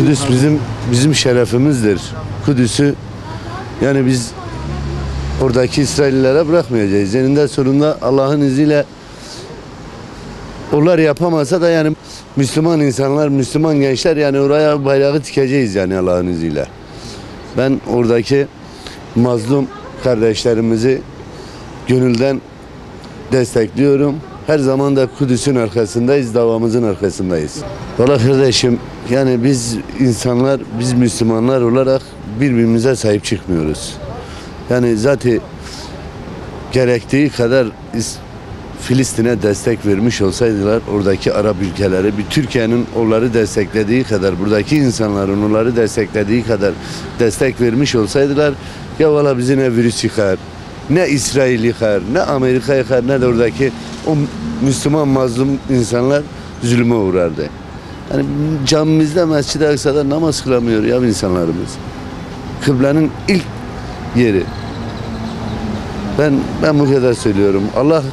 Kudüs bizim şerefimizdir. Kudüs'ü yani biz oradaki İsraillilere bırakmayacağız. Eninde sonunda Allah'ın izniyle onlar yapamasa da yani Müslüman insanlar, Müslüman gençler yani oraya bayrağı dikeceğiz yani Allah'ın izniyle. Ben oradaki mazlum kardeşlerimizi gönülden destekliyorum. Her zaman da Kudüs'ün arkasındayız, davamızın arkasındayız. Valla kardeşim yani biz insanlar, biz Müslümanlar olarak birbirimize sahip çıkmıyoruz. Yani zaten gerektiği kadar Filistin'e destek vermiş olsaydılar oradaki Arap ülkeleri, bir Türkiye'nin onları desteklediği kadar, buradaki insanların onları desteklediği kadar destek vermiş olsaydılar ya valla bizi ne virüs yıkar, ne İsrail yıkar, ne Amerika yıkar, ne de oradaki o Müslüman mazlum insanlar zulüme uğrardı. Yani camimizde Mescid-i Aksa'da namaz kılamıyor ya insanlarımız. Kıblenin ilk yeri. Ben bu kadar söylüyorum. Allah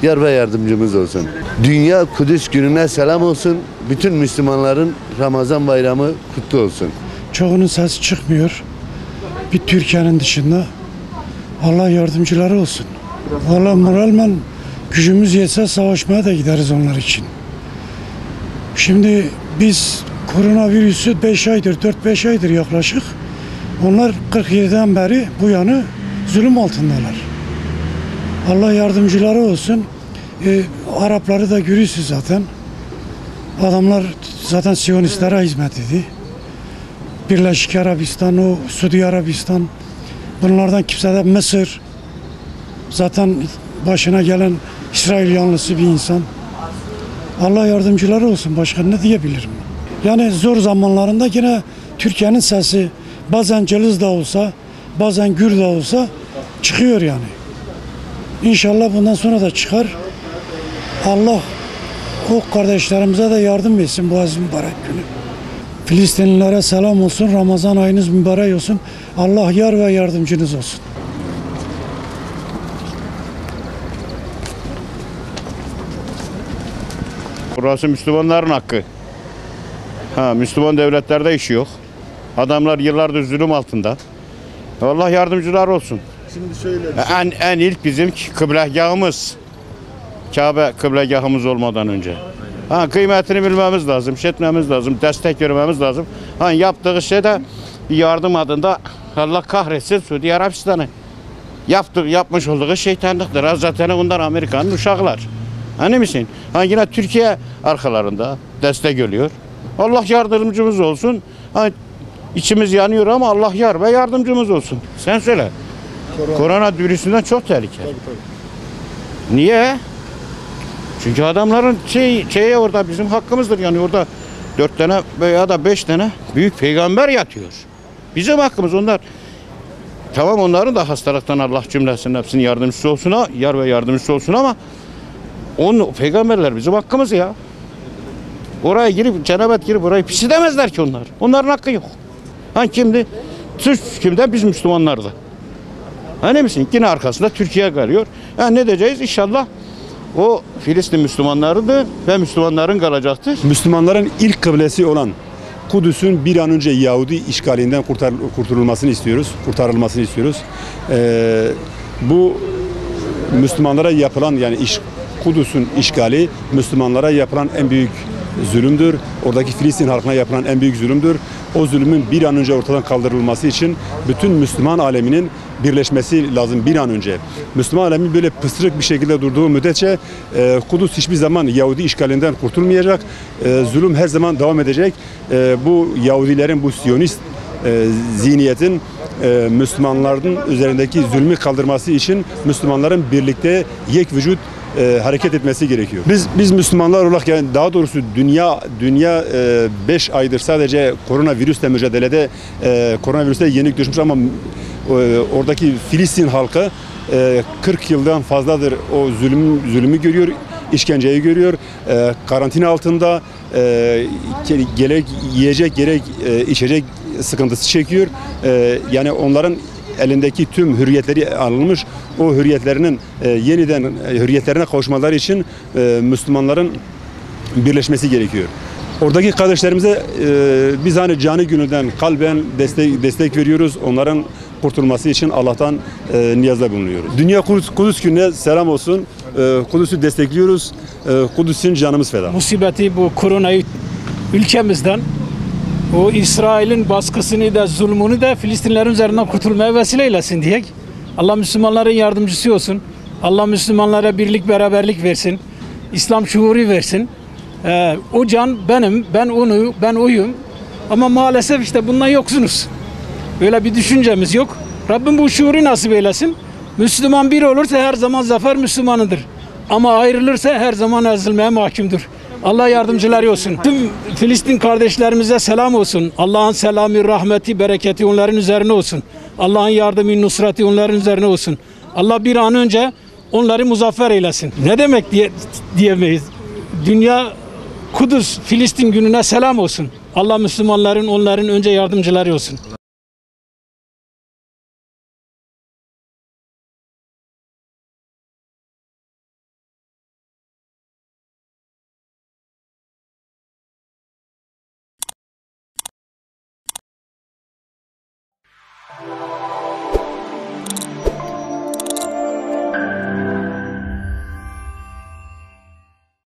yar ve yardımcımız olsun. Dünya Kudüs gününe selam olsun. Bütün Müslümanların Ramazan bayramı kutlu olsun. Çoğunun sesi çıkmıyor. Bir Türkiye'nin dışında. Allah yardımcıları olsun. Valla moralmen gücümüz yetse savaşmaya da gideriz onlar için. Şimdi biz koronavirüsü 5 aydır, 4-5 aydır yaklaşık. Onlar 47'den beri bu yana zulüm altındalar. Allah yardımcıları olsun. Arapları da görüyorsunuz zaten. Adamlar zaten Siyonistlere hizmet ediyor. Birleşik Arabistan, o Suudi Arabistan. Bunlardan kimse de Mısır. Zaten başına gelen İsrail yanlısı bir insan. Allah yardımcıları olsun. Başka ne diyebilirim? Yani zor zamanlarında yine Türkiye'nin sesi bazen cılız da olsa, bazen gür de olsa çıkıyor yani. İnşallah bundan sonra da çıkar. Allah o kardeşlerimize de yardım etsin bu aziz mübarek günü. Filistinlilere selam olsun. Ramazan ayınız mübarek olsun. Allah yar ve yardımcınız olsun. Burası Müslümanların hakkı. Müslüman devletlerde işi yok. Adamlar yıllardır zulüm altında. Allah yardımcılar olsun. Şimdi şöyle En ilk bizim kıblegahımız. Kabe kıblegahımız olmadan önce. Kıymetini bilmemiz lazım, etmemiz lazım, destek vermemiz lazım. Yaptığı şey de bir yardım adında Allah kahretsin Suudi Arabistan'ı. Yapmış olduğu şeytanlıktır. Zaten onlar Amerika'nın uşaklar. Hani misin? Yine Türkiye arkalarında destek oluyor. Allah yardımcımız olsun. İçimiz yanıyor ama Allah yar ve yardımcımız olsun. Sen söyle. Korona virüsünden çok tehlikeli. Tabii. Niye? Çünkü adamların orada bizim hakkımızdır. Yani orada 4 tane veya da 5 tane büyük peygamber yatıyor. Bizim hakkımız onlar. Tamam onların da hastalıktan Allah cümlesinin hepsinin yardımcısı olsun, yar ve yardımcısı olsun ama peygamberler bizim hakkımız ya. Oraya girip cenabet girip orayı pis edemezler ki onlar. Onların hakkı yok. Kimdi? Suç kimden? Biz Müslümanlardı. Ne misin? Yine arkasında Türkiye kalıyor. Ne diyeceğiz? İnşallah o Filistin Müslümanlarıdır ve Müslümanların kalacaktır. Müslümanların ilk kıblesi olan Kudüs'ün bir an önce Yahudi işgalinden kurtarılmasını istiyoruz. Bu Müslümanlara yapılan yani Kudüs'ün işgali Müslümanlara yapılan en büyük zulümdür. Oradaki Filistin halkına yapılan en büyük zulümdür. O zulümün bir an önce ortadan kaldırılması için bütün Müslüman aleminin birleşmesi lazım bir an önce. Müslüman alemin böyle pısırık bir şekilde durduğu müddetçe Kudüs hiçbir zaman Yahudi işgalinden kurtulmayacak. Zulüm her zaman devam edecek. Bu Yahudilerin, bu Siyonist zihniyetin Müslümanların üzerindeki zulmü kaldırması için Müslümanların birlikte yek vücut hareket etmesi gerekiyor. Biz Müslümanlar olarak yani daha doğrusu dünya 5 aydır sadece koronavirüsle mücadelede koronavirüsle yenik düşmüş ama oradaki Filistin halkı 40 yıldan fazladır o zulmü görüyor, işkenceyi görüyor. Karantina altında gerek yiyecek gerek içecek sıkıntısı çekiyor. Yani onların elindeki tüm hürriyetleri alınmış. O hürriyetlerinin yeniden hürriyetlerine kavuşmaları için Müslümanların birleşmesi gerekiyor. Oradaki kardeşlerimize biz hani canı gönülden kalben destek veriyoruz. Onların kurtulması için Allah'tan niyazda bulunuyoruz. Dünya Kudüs gününe selam olsun. Kudüs'ü destekliyoruz. Kudüs için canımız feda. Musibeti bu koronayı ülkemizden, o İsrail'in baskısını da zulmünü de Filistinlerin üzerinden kurtulmaya vesile eylesin diye. Allah Müslümanların yardımcısı olsun. Allah Müslümanlara birlik beraberlik versin. İslam şuuru versin. O can benim, ben oyum. Ama maalesef işte bundan yoksunuz. Böyle bir düşüncemiz yok. Rabbim bu şuuru nasip eylesin. Müslüman bir olursa her zaman zafer Müslümanıdır. Ama ayrılırsa her zaman ezilmeye mahkumdur. Allah yardımcıları olsun. Tüm Filistin kardeşlerimize selam olsun. Allah'ın selamı, rahmeti, bereketi onların üzerine olsun. Allah'ın yardımı, nusreti onların üzerine olsun. Allah bir an önce onları muzaffer eylesin. Ne demek diyemeyiz. Dünya Kudüs, Filistin gününe selam olsun. Allah Müslümanların onların önce yardımcıları olsun.